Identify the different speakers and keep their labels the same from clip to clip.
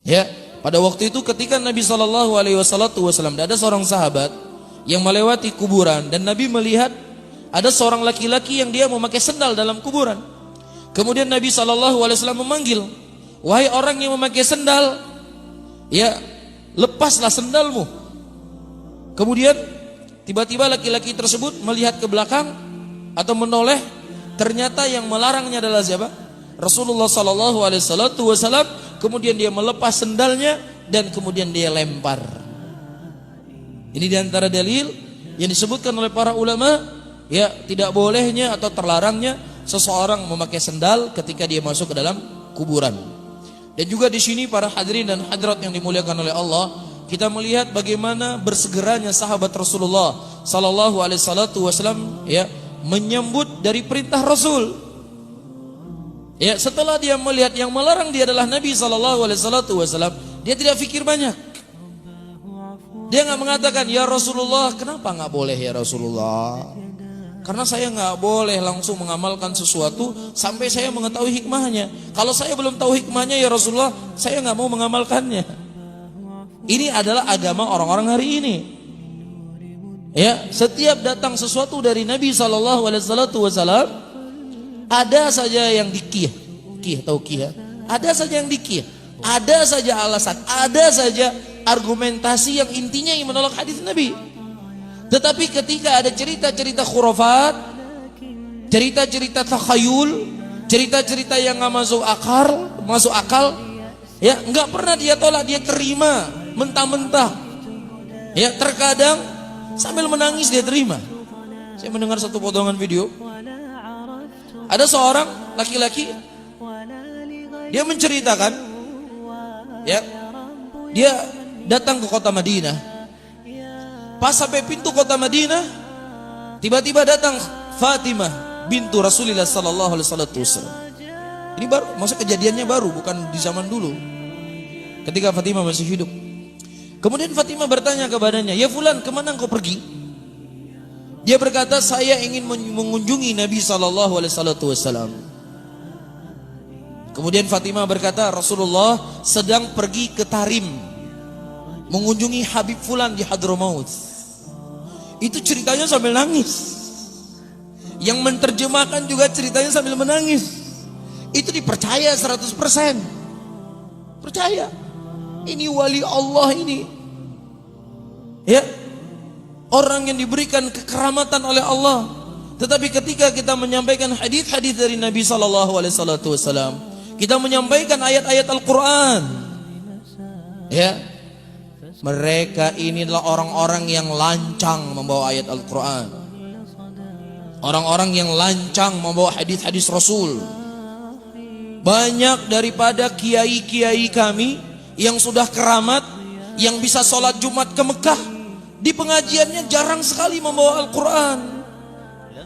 Speaker 1: Ya, pada waktu itu ketika Nabi SAW, ada seorang sahabat yang melewati kuburan dan Nabi melihat ada seorang laki-laki yang dia memakai sendal dalam kuburan. Kemudian Nabi SAW memanggil, wahai orang yang memakai sendal, ya lepaslah sendalmu. Kemudian tiba-tiba laki-laki tersebut melihat ke belakang atau menoleh, ternyata yang melarangnya adalah siapa? Rasulullah SAW. Kemudian dia melepas sendalnya dan kemudian dia lempar. Ini diantara dalil yang disebutkan oleh para ulama, ya tidak bolehnya atau terlarangnya seseorang memakai sendal ketika dia masuk ke dalam kuburan. Dan juga di sini para hadirin dan hadirat yang dimuliakan oleh Allah, kita melihat bagaimana bersegeranya sahabat Rasulullah SAW, ya menyambut dari perintah Rasul. Ya, setelah dia melihat yang melarang dia adalah Nabi SAW, dia tidak fikir banyak. Dia nggak mengatakan, ya Rasulullah, kenapa nggak boleh ya Rasulullah? Karena saya nggak boleh langsung mengamalkan sesuatu sampai saya mengetahui hikmahnya. Kalau saya belum tahu hikmahnya ya Rasulullah, saya nggak mau mengamalkannya. Ini adalah agama orang-orang hari ini. Ya, setiap datang sesuatu dari Nabi SAW, ada saja yang dikiyah, ada saja yang dikiyah, ada saja alasan, ada saja argumentasi yang intinya yang menolak hadis Nabi. Tetapi ketika ada cerita-cerita khurafat, cerita-cerita takhayul, cerita-cerita yang nggak masuk akal, ya nggak pernah dia tolak, dia terima mentah-mentah. Ya terkadang sambil menangis dia terima. Saya mendengar satu potongan video. Ada seorang laki-laki, dia menceritakan, ya, dia datang ke kota Madinah. Pas sampai pintu kota Madinah, tiba-tiba datang Fatimah bintu Rasulullah sallallahu alaihi wasallam. Ini baru, maksud kejadiannya baru, bukan di zaman dulu. Ketika Fatimah masih hidup. Kemudian Fatimah bertanya kepadanya, ya fulan, kemana engkau pergi? Dia berkata, saya ingin mengunjungi Nabi SAW. Kemudian Fatimah berkata, Rasulullah sedang pergi ke Tarim, mengunjungi Habib Fulan di Hadramaut. Itu ceritanya sambil nangis. Yang menerjemahkan juga ceritanya sambil menangis. Itu dipercaya 100%. Percaya. Ini wali Allah ini. Ya. Orang yang diberikan kekeramatan oleh Allah. Tetapi ketika kita menyampaikan hadis-hadis dari Nabi SAW, kita menyampaikan ayat-ayat Al-Quran, ya, mereka inilah orang-orang yang lancang membawa ayat Al-Quran, orang-orang yang lancang membawa hadis-hadis Rasul. Banyak daripada kiai-kiai kami yang sudah keramat, yang bisa sholat Jumat ke Mekah, di pengajiannya jarang sekali membawa Al-Quran.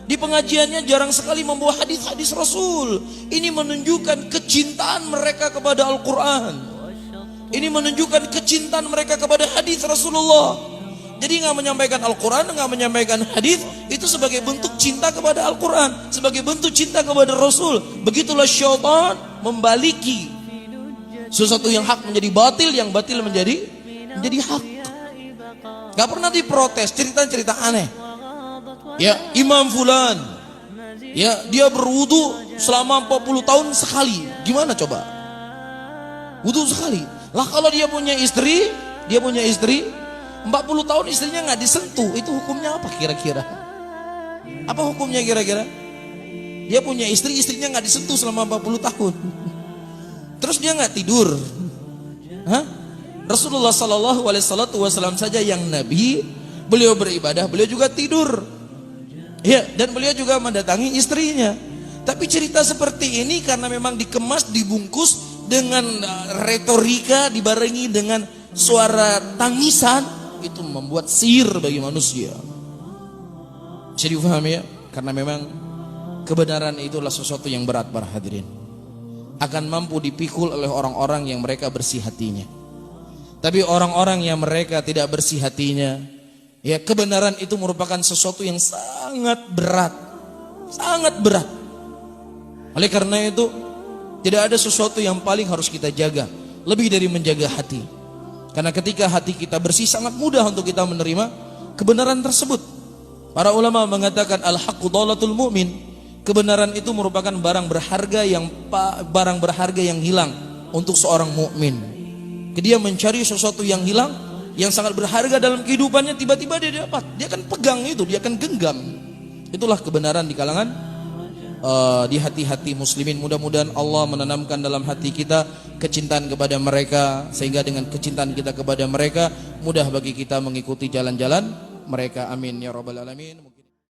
Speaker 1: Di pengajiannya jarang sekali membawa hadis-hadis Rasul. Ini menunjukkan kecintaan mereka kepada Al-Quran. Ini menunjukkan kecintaan mereka kepada hadis Rasulullah. Jadi nggak menyampaikan Al-Quran, nggak menyampaikan hadis, itu sebagai bentuk cinta kepada Al-Quran, sebagai bentuk cinta kepada Rasul. Begitulah syaitan membaliki sesuatu yang hak menjadi batil, yang batil menjadi hak. Gak pernah diprotes, cerita-cerita aneh. Ya, Imam Fulan, ya dia berwudu selama 40 tahun sekali. Gimana coba? Wudu sekali. Lah kalau dia punya istri 40 tahun istrinya nggak disentuh, itu hukumnya apa kira-kira? Apa hukumnya kira-kira? Dia punya istri, istrinya nggak disentuh selama 40 tahun. Terus dia nggak tidur. Hah? Rasulullah SAW saja yang Nabi, beliau beribadah, beliau juga tidur, ya, dan beliau juga mendatangi istrinya. Tapi cerita seperti ini karena memang dikemas, dibungkus dengan retorika, dibarengi dengan suara tangisan, itu membuat sihir bagi manusia. Bisa difahami ya? Karena memang kebenaran itulah sesuatu yang berat para hadirin. Akan mampu dipikul oleh orang-orang yang mereka bersih hatinya. Tapi orang-orang yang mereka tidak bersih hatinya, ya kebenaran itu merupakan sesuatu yang sangat berat. Sangat berat. Oleh karena itu, tidak ada sesuatu yang paling harus kita jaga lebih dari menjaga hati. Karena ketika hati kita bersih, sangat mudah untuk kita menerima kebenaran tersebut. Para ulama mengatakan al-haqqu dhalatul mu'min. Kebenaran itu merupakan barang berharga yang hilang untuk seorang mukmin. Dia mencari sesuatu yang hilang, yang sangat berharga dalam kehidupannya, tiba-tiba dia dapat. Dia akan pegang itu, dia akan genggam. Itulah kebenaran di kalangan di hati-hati muslimin. Mudah-mudahan Allah menanamkan dalam hati kita kecintaan kepada mereka, sehingga dengan kecintaan kita kepada mereka mudah bagi kita mengikuti jalan-jalan mereka. Amin ya rabbal alamin.